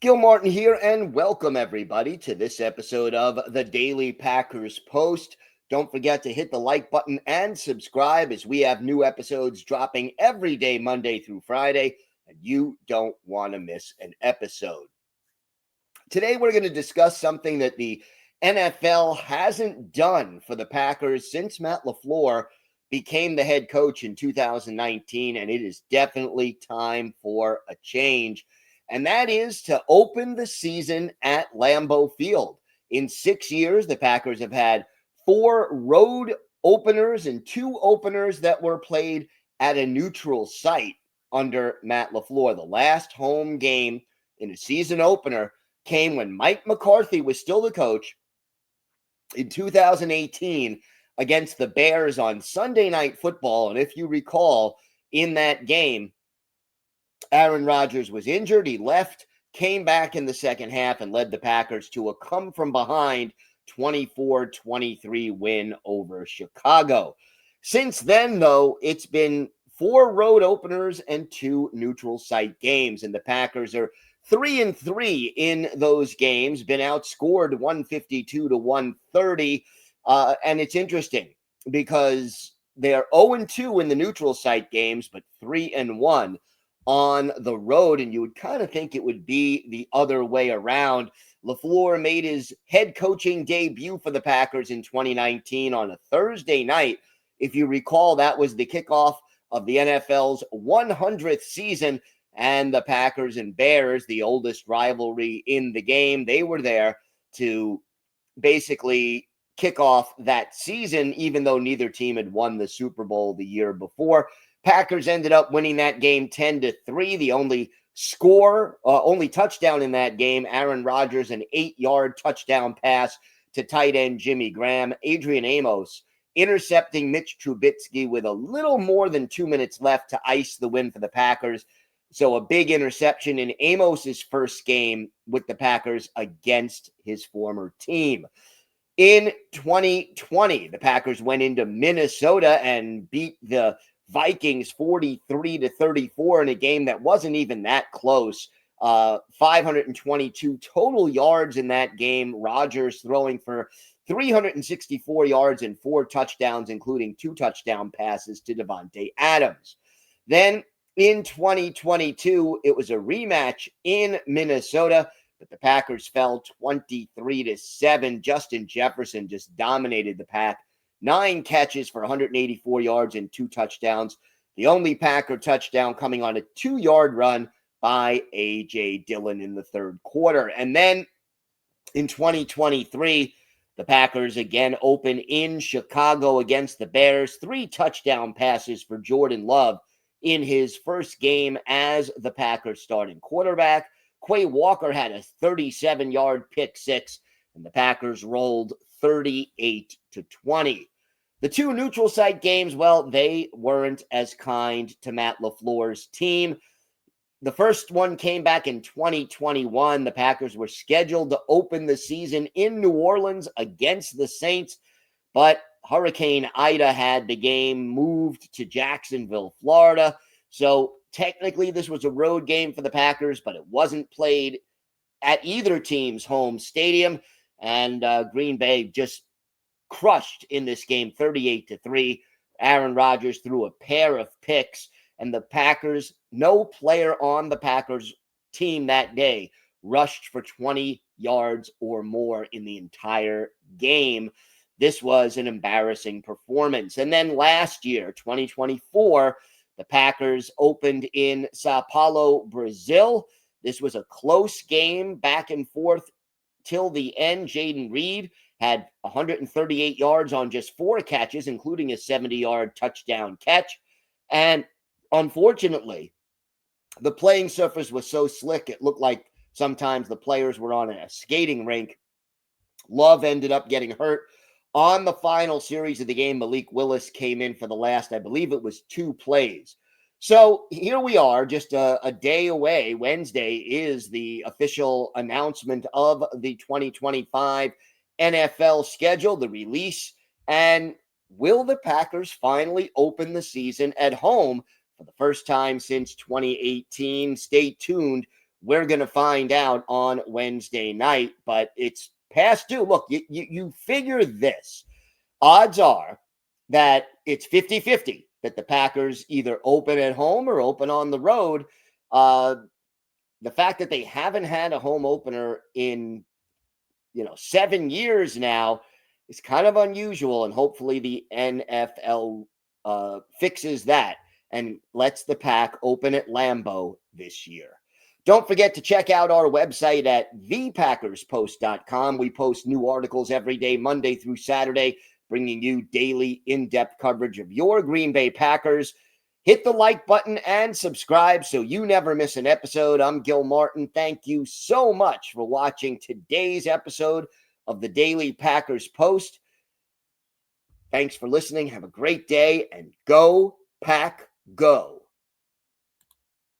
Gil Martin here, and welcome everybody to this episode of the Daily Packers Post. Don't forget to hit the like button and subscribe as we have new episodes dropping every day, Monday through Friday, and you don't want to miss an episode. Today, we're going to discuss something that the NFL hasn't done for the Packers since Matt LaFleur became the head coach in 2019, and it is definitely time for a change. And that is to open the season at Lambeau Field. In 6 years, the Packers have had 4 road openers and 2 openers that were played at a neutral site under Matt LaFleur. The last home game in a season opener came when Mike McCarthy was still the coach in 2018 against the Bears on Sunday Night Football. And if you recall, in that game, Aaron Rodgers was injured. He left, came back in the second half, and led the Packers to a come-from-behind 24-23 win over Chicago. Since then, though, it's been 4 road openers and 2 neutral site games, and the Packers are 3-3 in those games, been outscored 152 to 130. And it's interesting because they're 0-2 in the neutral site games, but 3-1 on the road. And you would kind of think it would be the other way around. LaFleur made his head coaching debut for the Packers in 2019 on a Thursday night. If you recall, that was the kickoff of the NFL's 100th season. And the Packers and Bears, the oldest rivalry in the game, they were there to basically kick off that season, even though neither team had won the Super Bowl the year before. Packers ended up winning that game 10-3. The only touchdown in that game, Aaron Rodgers, an 8-yard touchdown pass to tight end Jimmy Graham. Adrian Amos intercepting Mitch Trubisky with a little more than 2 minutes left to ice the win for the Packers. So a big interception in Amos's first game with the Packers against his former team. In 2020, the Packers went into Minnesota and beat the Vikings 43-34 in a game that wasn't even that close. 522 total yards in that game. Rodgers throwing for 364 yards and 4 touchdowns, including 2 touchdown passes to Davante Adams. Then in 2022, it was a rematch in Minnesota, but the Packers fell 23-7. Justin Jefferson just dominated the Pack. 9 catches for 184 yards and 2 touchdowns. The only Packer touchdown coming on a 2-yard run by A.J. Dillon in the third quarter. And then in 2023, the Packers again open in Chicago against the Bears. 3 touchdown passes for Jordan Love in his first game as the Packers starting quarterback. Quay Walker had a 37-yard pick six, and the Packers rolled 38-20. The 2 neutral site games, well, they weren't as kind to Matt LaFleur's team. The first one came back in 2021. The Packers were scheduled to open the season in New Orleans against the Saints, but Hurricane Ida had the game moved to Jacksonville, Florida. So technically this was a road game for the Packers, but it wasn't played at either team's home stadium. And Green Bay just crushed in this game 38-3. Aaron Rodgers threw a pair of picks, and the Packers, no player on the Packers team that day rushed for 20 yards or more in the entire game. This was an embarrassing performance. And then last year, 2024, the Packers opened in Sao Paulo, Brazil. This was a close game, back and forth till the end. Jaden Reed had 138 yards on just 4 catches, including a 70-yard touchdown catch. And unfortunately, the playing surface was so slick, it looked like sometimes the players were on a skating rink. Love ended up getting hurt on the final series of the game. Malik Willis came in for the last, I believe it was 2 plays. So here we are, just a day away. Wednesday is the official announcement of the 2025 NFL schedule, the release. And will the Packers finally open the season at home for the first time since 2018? Stay tuned. We're going to find out on Wednesday night, but it's past due. Look, you figure this. Odds are that it's 50-50 that the Packers either open at home or open on the road. The fact that they haven't had a home opener in 7 years now is kind of unusual, and hopefully the NFL fixes that and lets the Pack open at Lambeau this year. Don't forget to check out our website at thepackerspost.com. We post new articles every day, Monday through Saturday, bringing you daily in-depth coverage of your Green Bay Packers. Hit the like button and subscribe so you never miss an episode. I'm Gil Martin. Thank you so much for watching today's episode of the Daily Packers Post. Thanks for listening. Have a great day, and go Pack Go.